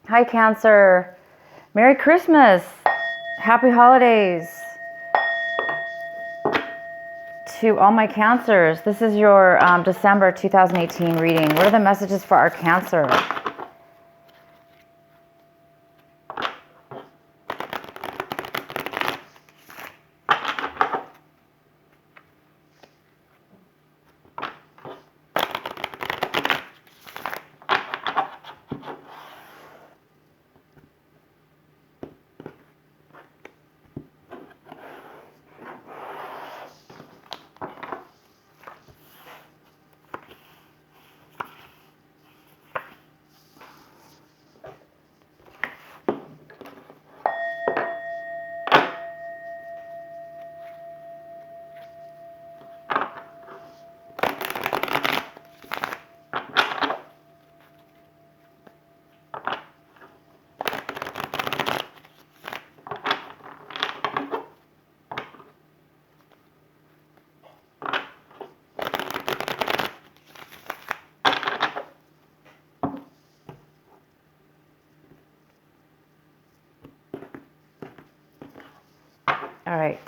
Hi, Cancer. Merry Christmas. Happy holidays to all my Cancers. This is your December 2018 reading. What are the messages for our Cancer? All right.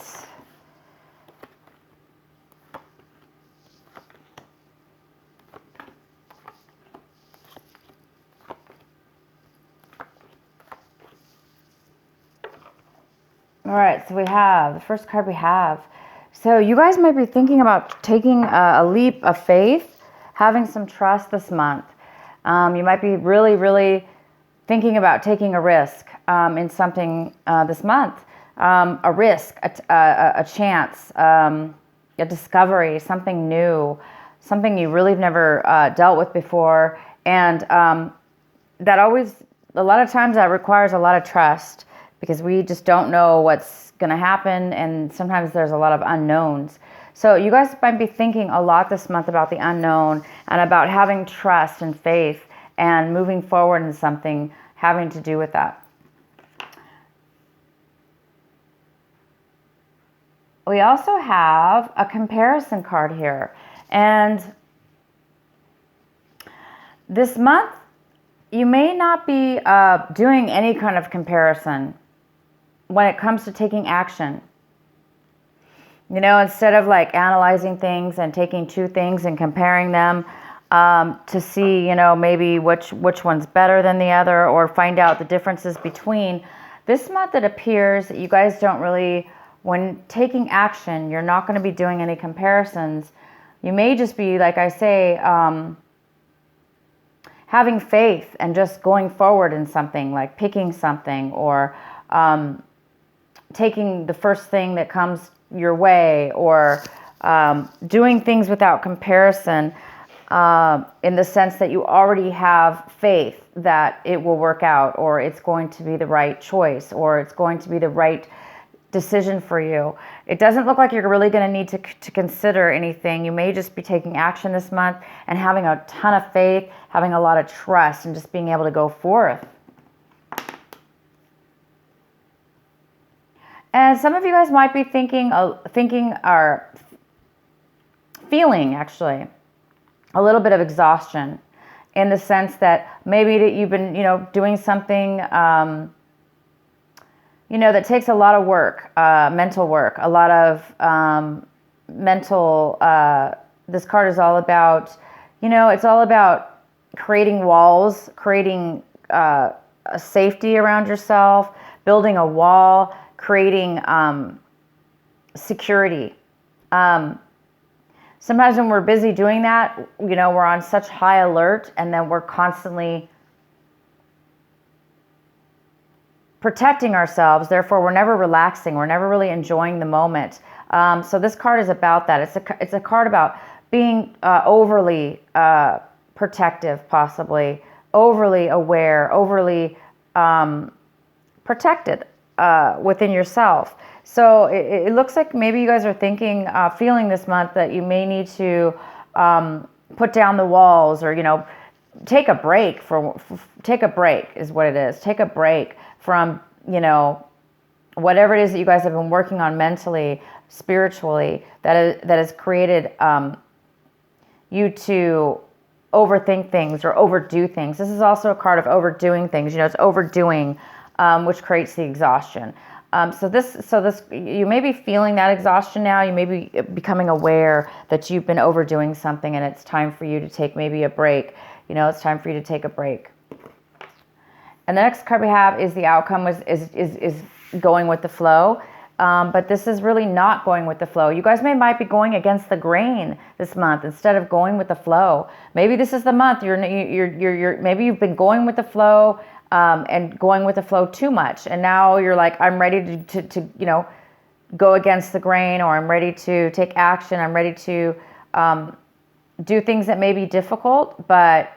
All right, so we have the first card we have. So you guys might be thinking about taking a leap of faith, having some trust this month. You might be really, really thinking about taking a risk in something this month. A risk, a chance, a discovery, something new, something you really have never dealt with before. And that always, a lot of times that requires a lot of trust because we just don't know what's going to happen. And sometimes there's a lot of unknowns. So you guys might be thinking a lot this month about the unknown and about having trust and faith and moving forward in something having to do with that. We also have a comparison card here. And this month, you may not be doing any kind of comparison when it comes to taking action. You know, instead of like analyzing things and taking two things and comparing them to see, you know, maybe which one's better than the other or find out the differences between. This month it appears that you guys don't really, when taking action, you're not going to be doing any comparisons. You may just be, like I say, having faith and just going forward in something, like picking something or taking the first thing that comes your way or doing things without comparison in the sense that you already have faith that it will work out or it's going to be the right choice or it's going to be the right decision for you. It doesn't look like you're really going to need to consider anything. You may just be taking action this month and having a ton of faith, having a lot of trust, and just being able to go forth. And some of you guys might be thinking or feeling actually a little bit of exhaustion in the sense that maybe that you've been, you know, doing something you know, that takes a lot of work, mental work, a lot of mental, this card is all about, you know, it's all about creating walls, creating a safety around yourself, building a wall, creating security. Sometimes when we're busy doing that, you know, we're on such high alert and then we're constantly protecting ourselves. Therefore, we're never relaxing. We're never really enjoying the moment. So this card is about that. It's a card about being overly protective, possibly overly aware, overly protected within yourself. So it looks like maybe you guys are thinking, feeling this month that you may need to put down the walls or, you know, take a break take a break is what it is. Take a break from, you know, whatever it is that you guys have been working on mentally, spiritually, that has created you to overthink things or overdo things. This is also a card of overdoing things. You know, it's overdoing, which creates the exhaustion. So this, you may be feeling that exhaustion now. You may be becoming aware that you've been overdoing something, and it's time for you to take maybe a break. You know, it's time for you to take a break. And the next card we have is the outcome is going with the flow. But this is really not going with the flow. You guys might be going against the grain this month instead of going with the flow. Maybe this is the month maybe you've been going with the flow and going with the flow too much, and now you're like, I'm ready to you know, go against the grain, or I'm ready to take action. I'm ready to do things that may be difficult, but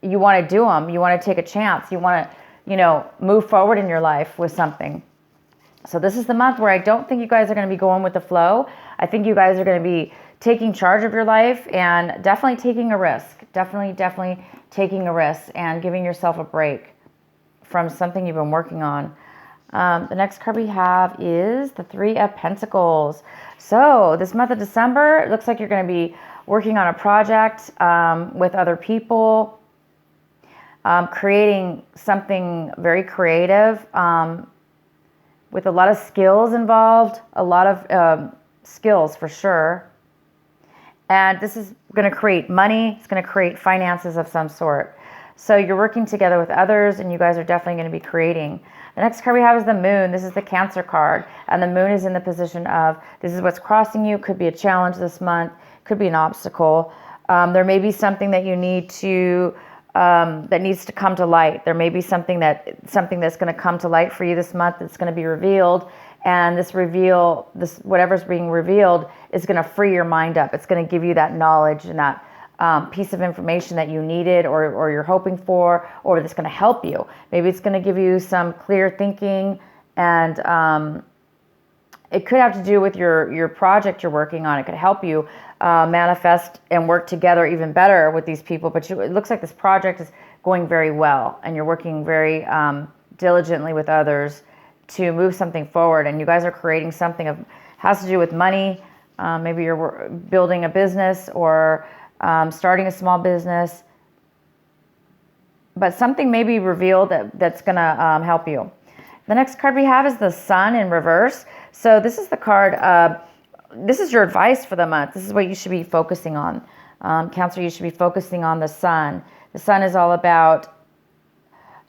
you want to do them. You want to take a chance. You want to, you know, move forward in your life with something. So this is the month where I don't think you guys are going to be going with the flow. I think you guys are going to be taking charge of your life and definitely taking a risk. Definitely taking a risk and giving yourself a break from something you've been working on. The next card we have is the Three of Pentacles. So this month of December, it looks like you're going to be working on a project with other people, creating something very creative, with a lot of skills involved, a lot of skills for sure. And this is going to create money. It's going to create finances of some sort. So you're working together with others, and you guys are definitely going to be creating. The next card we have is the Moon. This is the Cancer card. And the Moon is in the position of, this is what's crossing you. Could be a challenge this month. Could be an obstacle. There may be something that you need to, that needs to come to light. There may be something that's going to come to light for you this month that's going to be revealed. And this whatever's being revealed is going to free your mind up. It's going to give you that knowledge and that piece of information that you needed or you're hoping for, or that's going to help you. Maybe it's going to give you some clear thinking, and it could have to do with your project you're working on. It could help you manifest and work together even better with these people. But it looks like this project is going very well, and you're working very diligently with others to move something forward. And you guys are creating something has to do with money. Maybe you're building a business or starting a small business. But something may be revealed that's going to help you. The next card we have is the Sun in reverse. So this is the card, this is your advice for the month. This is what you should be focusing on. Cancer, you should be focusing on the Sun. The Sun is all about,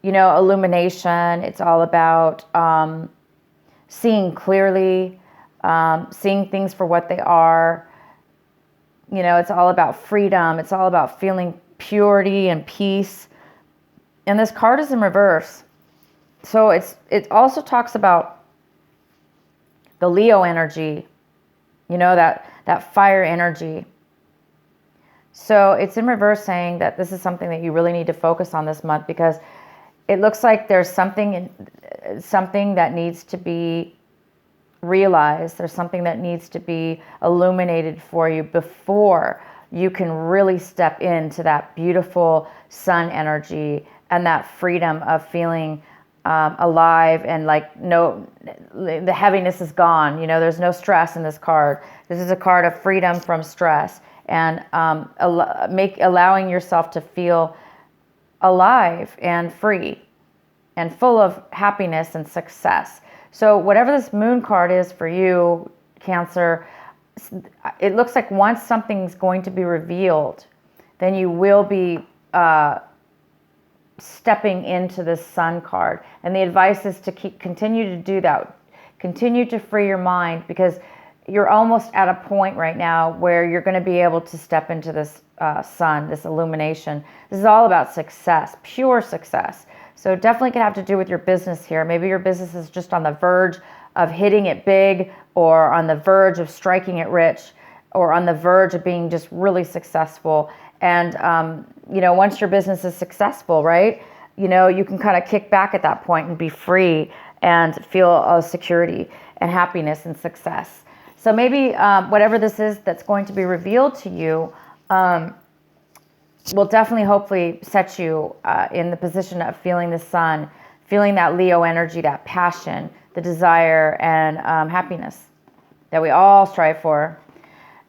you know, illumination. It's all about seeing clearly, seeing things for what they are. You know, it's all about freedom. It's all about feeling purity and peace. And this card is in reverse. So it also talks about the Leo energy, you know, that fire energy. So it's in reverse, saying that this is something that you really need to focus on this month, because it looks like there's something that needs to be realized. There's something that needs to be illuminated for you before you can really step into that beautiful sun energy and that freedom of feeling alive, and like the heaviness is gone. You know, there's no stress in this card. This is a card of freedom from stress, and allowing yourself to feel alive and free and full of happiness and success. So whatever this Moon card is for you, Cancer, it looks like once something's going to be revealed, then you will be stepping into this Sun card. And the advice is to continue to do that. Continue to free your mind, because you're almost at a point right now where you're going to be able to step into this Sun, this illumination. This is all about success, pure success. So definitely could have to do with your business here. Maybe your business is just on the verge of hitting it big, or on the verge of striking it rich, or on the verge of being just really successful. And, you know, once your business is successful, right, you know, you can kind of kick back at that point and be free and feel security and happiness and success. So maybe whatever this is that's going to be revealed to you will definitely, hopefully, set you in the position of feeling the sun, feeling that Leo energy, that passion, the desire, and happiness that we all strive for.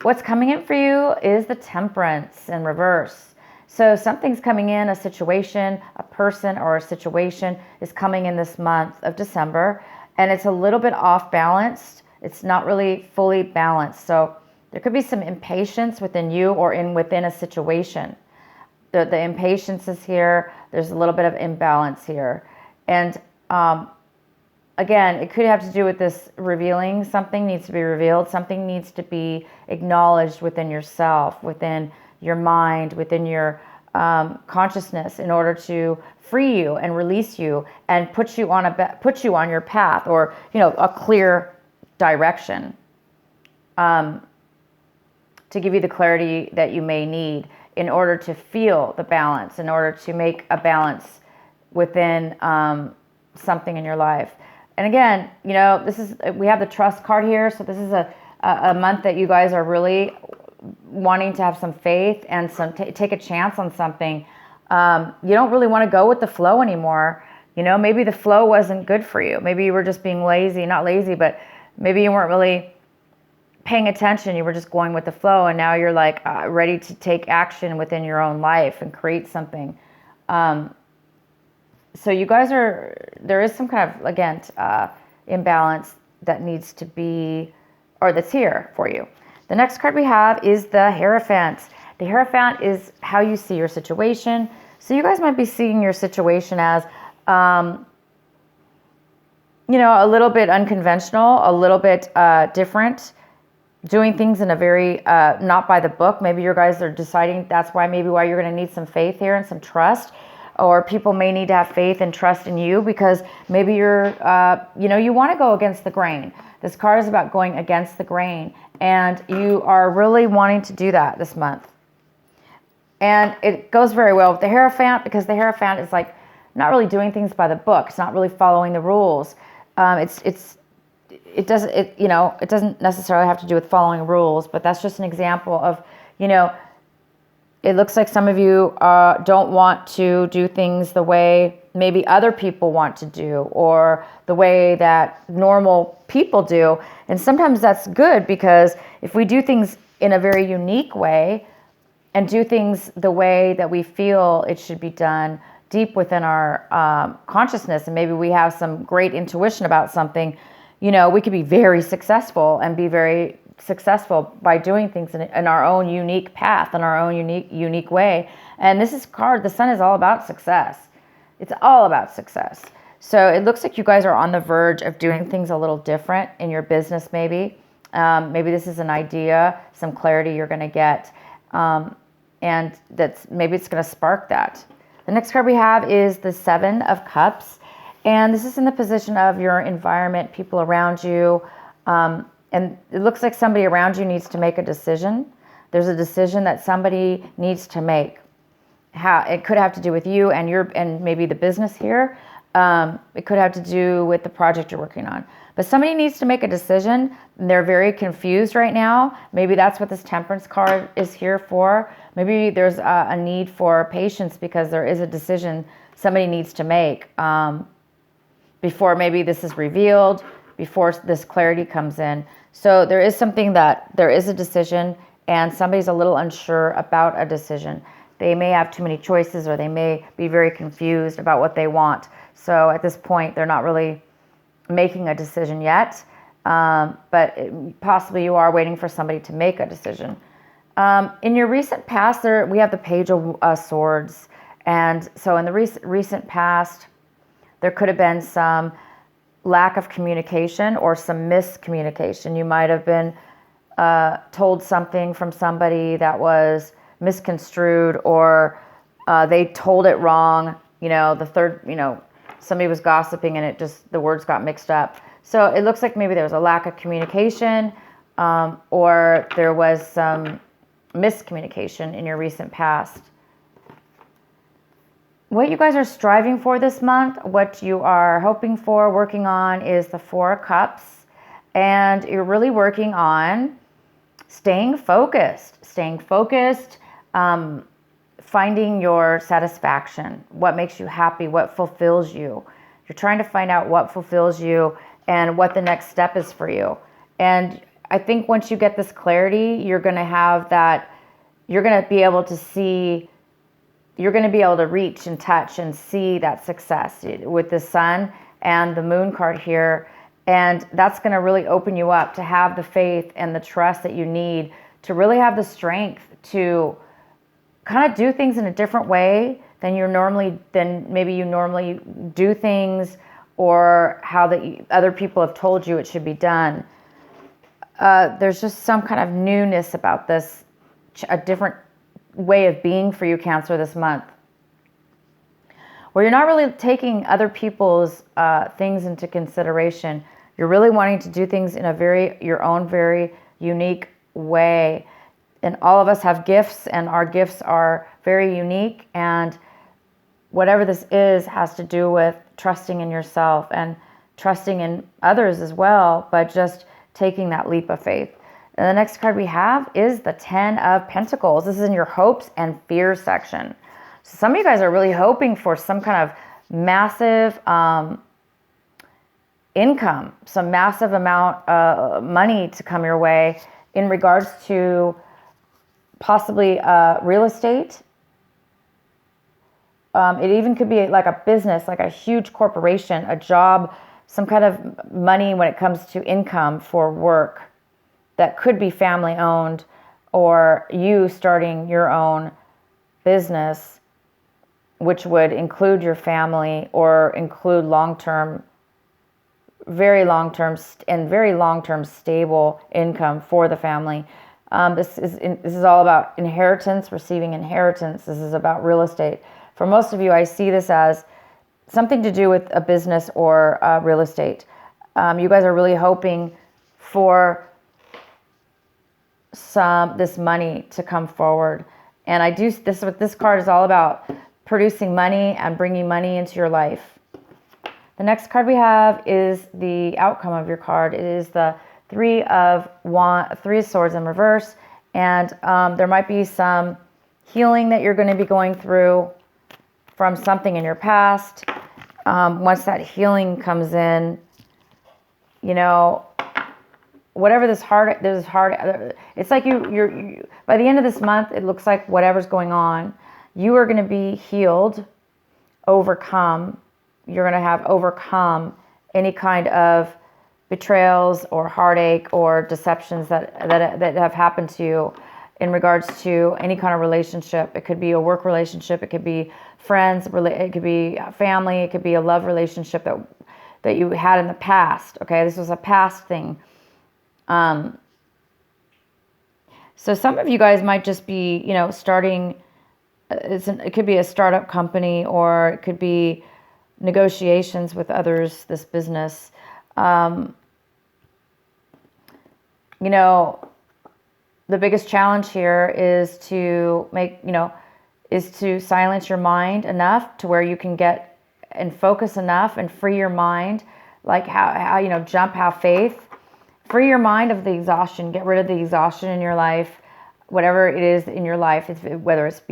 What's coming in for you is the Temperance in reverse. So something's coming in, a situation, a person or a situation is coming in this month of December, and it's a little bit off balanced. It's not really fully balanced. So there could be some impatience within you or within a situation. The impatience is here. There's a little bit of imbalance here. And again, it could have to do with this revealing. Something needs to be revealed. Something needs to be acknowledged within yourself, within your mind, within your consciousness, in order to free you and release you and put you on your path, or a clear direction, to give you the clarity that you may need in order to feel the balance, in order to make a balance within something in your life. And again, we have the trust card here. So this is a month that you guys are really wanting to have some faith and take a chance on something. You don't really want to go with the flow anymore. Maybe the flow wasn't good for you. Maybe you were just being lazy, not lazy, but maybe you weren't really paying attention. You were just going with the flow. And now you're like ready to take action within your own life and create something. So you guys there is some kind of, again, imbalance that needs to be, or that's here for you. The next card we have is the Hierophant. The Hierophant is how you see your situation. So you guys might be seeing your situation as, a little bit unconventional, a little bit different, doing things in a very, not by the book. Maybe you guys are deciding that's why you're going to need some faith here and some trust. Or people may need to have faith and trust in you because maybe you're, you want to go against the grain. This card is about going against the grain, and you are really wanting to do that this month. And it goes very well with the Hierophant, because the Hierophant is like not really doing things by the book. It's not really following the rules. It doesn't necessarily have to do with following rules, but that's just an example of, it looks like some of you don't want to do things the way maybe other people want to do, or the way that normal people do. And sometimes that's good, because if we do things in a very unique way and do things the way that we feel it should be done deep within our consciousness, and maybe we have some great intuition about something, we could be very successful and be very successful by doing things in our own unique path, in our own unique way. And this card, the Sun, is all about success. It's all about success. So it looks like you guys are on the verge of doing things a little different in your business, maybe. Maybe this is an idea, some clarity you're going to get. And maybe it's going to spark that. The next card we have is the Seven of Cups. And this is in the position of your environment, people around you. And it looks like somebody around you needs to make a decision. There's a decision that somebody needs to make. It could have to do with you and maybe the business here. It could have to do with the project you're working on. But somebody needs to make a decision, and they're very confused right now. Maybe that's what this Temperance card is here for. Maybe there's a need for patience, because there is a decision somebody needs to make before maybe this is revealed, before this clarity comes in. So there is a decision, and somebody's a little unsure about a decision. They may have too many choices, or they may be very confused about what they want. So at this point, they're not really making a decision yet, but possibly you are waiting for somebody to make a decision. In your recent past, we have the Page of Swords. And so in the recent past, there could have been some lack of communication or some miscommunication. You might have been told something from somebody that was misconstrued, or they told it wrong. Somebody was gossiping and the words got mixed up. So it looks like maybe there was a lack of communication, or there was some miscommunication in your recent past. What you guys are striving for this month, what you are hoping for, working on, is the Four of Cups. And you're really working on staying focused, finding your satisfaction, what makes you happy, what fulfills you. You're trying to find out what fulfills you and what the next step is for you. And I think once you get this clarity, you're going to be able to see you're going to be able to reach and touch and see that success with the sun and the moon card here. And that's going to really open you up to have the faith and the trust that you need to really have the strength to kind of do things in a different way than maybe you normally do things, or how the other people have told you it should be done. There's just some kind of newness about this, a different way of being for you, Cancer, this month, where you're not really taking other people's things into consideration. You're really wanting to do things in your own very unique way. And all of us have gifts, and our gifts are very unique. And whatever this is has to do with trusting in yourself and trusting in others as well, but just taking that leap of faith. And the next card we have is the 10 of Pentacles. This is in your hopes and fears section. So some of you guys are really hoping for some kind of massive income, some massive amount of money to come your way in regards to possibly real estate. It even could be like a business, like a huge corporation, a job, some kind of money when it comes to income for work that could be family owned, or you starting your own business, which would include your family or include very long-term stable income for the family. This is all about inheritance, receiving inheritance. This is about real estate. For most of you, I see this as something to do with a business or real estate. You guys are really hoping for this money to come forward. And what this card is all about, producing money and bringing money into your life. The next card we have is the outcome of your card. It is the Three of Swords in reverse. And there might be some healing that you're going to be going through from something in your past. Once that healing comes in, whatever it's like you're by the end of this month, it looks like whatever's going on, you are going to be healed, overcome. You're going to have overcome any kind of betrayals or heartache or deceptions that have happened to you in regards to any kind of relationship. It could be a work relationship, it could be friends, it could be family, it could be a love relationship that you had in the past. Okay, this was a past thing. So some of you guys might just be, starting. It could be a startup company, or it could be negotiations with others. This business, the biggest challenge here is to silence your mind enough to where you can get and focus enough and free your mind, like how have faith. Free your mind of the exhaustion. Get rid of the exhaustion in your life, whatever it is in your life. Whether it's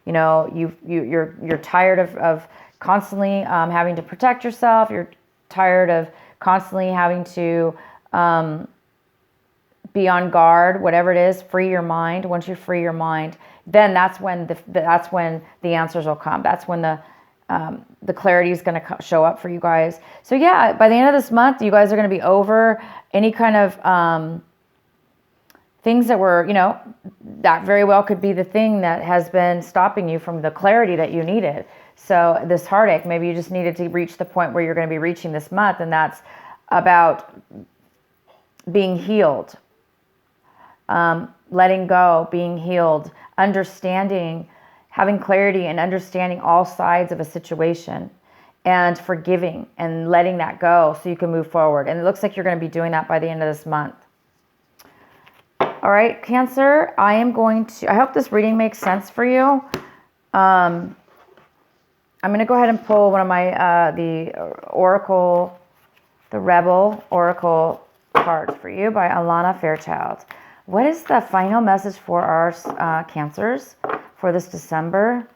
you're tired of constantly having to protect yourself. You're tired of constantly having to be on guard. Whatever it is, free your mind. Once you free your mind, then that's when the answers will come. That's when the clarity is going to show up for you guys. So yeah, by the end of this month, you guys are going to be over any kind of things that were, that very well could be the thing that has been stopping you from the clarity that you needed. So this heartache, maybe you just needed to reach the point where you're going to be reaching this month, and that's about being healed, letting go, being healed, understanding, having clarity and understanding all sides of a situation, and forgiving and letting that go so you can move forward. And it looks like you're going to be doing that by the end of this month. All right, Cancer, I hope this reading makes sense for you. I'm going to go ahead and pull one of my, the Rebel Oracle cards for you by Alana Fairchild. What is the final message for our Cancers for this December?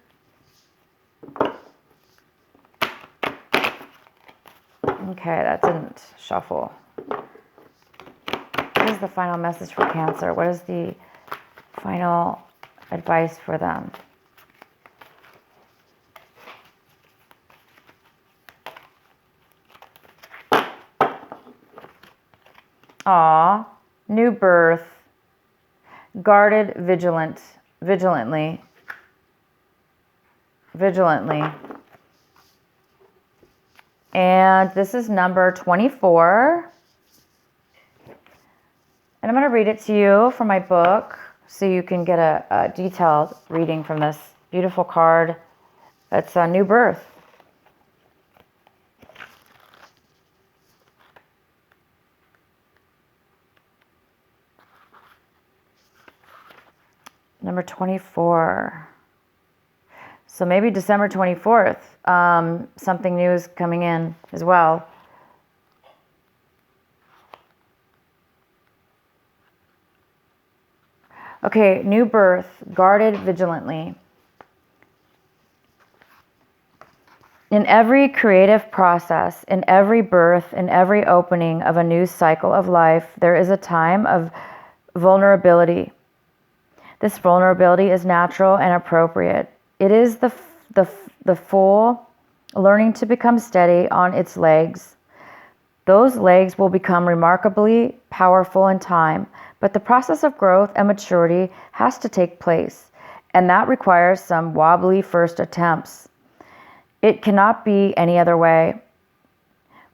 Okay, that didn't shuffle. What is the final message for Cancer? What is the final advice for them? Aw, new birth, guarded, vigilantly. And this is number 24. And I'm going to read it to you from my book so you can get a detailed reading from this beautiful card. It's a new birth. Number 24. So maybe December 24th, something new is coming in as well. Okay, new birth, guarded vigilantly. In every creative process, in every birth, in every opening of a new cycle of life, there is a time of vulnerability. This vulnerability is natural and appropriate. It is the full learning to become steady on its legs. Those legs will become remarkably powerful in time, but the process of growth and maturity has to take place, and that requires some wobbly first attempts. It cannot be any other way.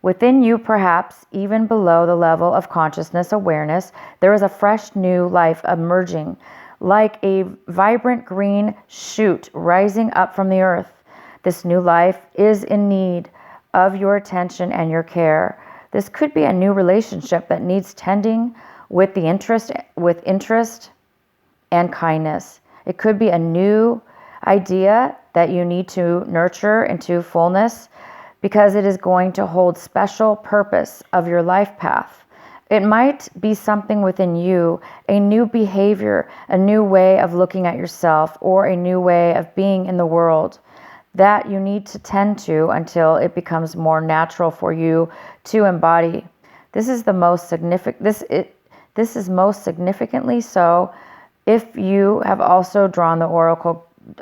Within you, perhaps even below the level of consciousness awareness, there is a fresh new life emerging, like a vibrant green shoot rising up from the earth. This new life is in need of your attention and your care. This could be a new relationship that needs tending with interest and kindness. It could be a new idea that you need to nurture into fullness because it is going to hold special purpose of your life path. It might be something within you, a new behavior, a new way of looking at yourself, or a new way of being in the world that you need to tend to until it becomes more natural for you to embody. This is the most significant. This is most significantly so if you have also drawn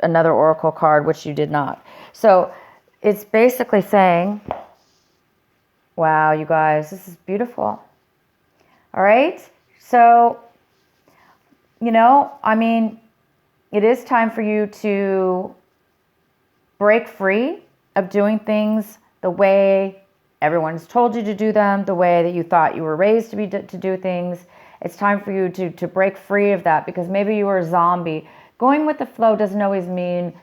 another oracle card, which you did not. So it's basically saying, wow, you guys, this is beautiful. All right. So, it is time for you to break free of doing things the way everyone's told you to do them, the way that you thought you were raised to do things. It's time for you to break free of that, because maybe you were a zombie. Going with the flow doesn't always mean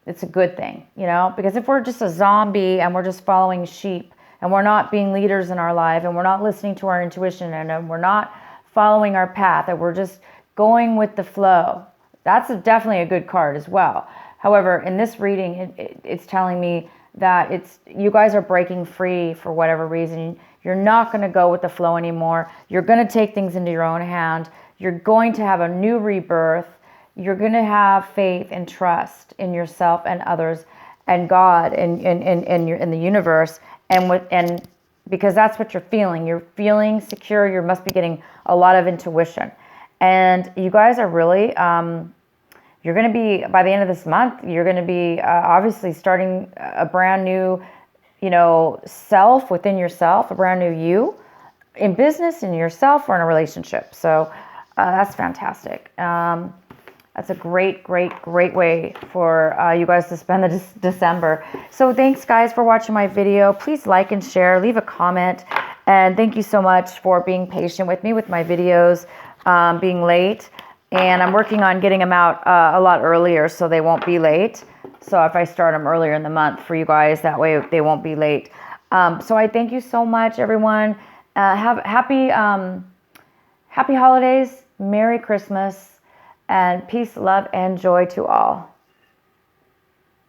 it's a good thing, because if we're just a zombie and we're just following sheep and we're not being leaders in our life and we're not listening to our intuition and we're not following our path and we're just going with the flow, that's definitely a good card as well. However, in this reading, it's telling me that you guys are breaking free for whatever reason. You're not going to go with the flow anymore. You're going to take things into your own hand. You're going to have a new rebirth. You're going to have faith and trust in yourself and others and God and in the universe, and because that's what you're feeling. You're feeling secure. You must be getting a lot of intuition, and you guys are really. You're going to be, by the end of this month, you're going to be obviously starting a brand new, self within yourself, a brand new you in business, in yourself, or in a relationship. So that's fantastic. That's a great, great, great way for you guys to spend the December. So thanks, guys, for watching my video. Please like and share, leave a comment. And thank you so much for being patient with me with my videos being late. And I'm working on getting them out a lot earlier so they won't be late. So if I start them earlier in the month for you guys, that way they won't be late. So I thank you so much, everyone. Have happy holidays, Merry Christmas, and peace, love, and joy to all.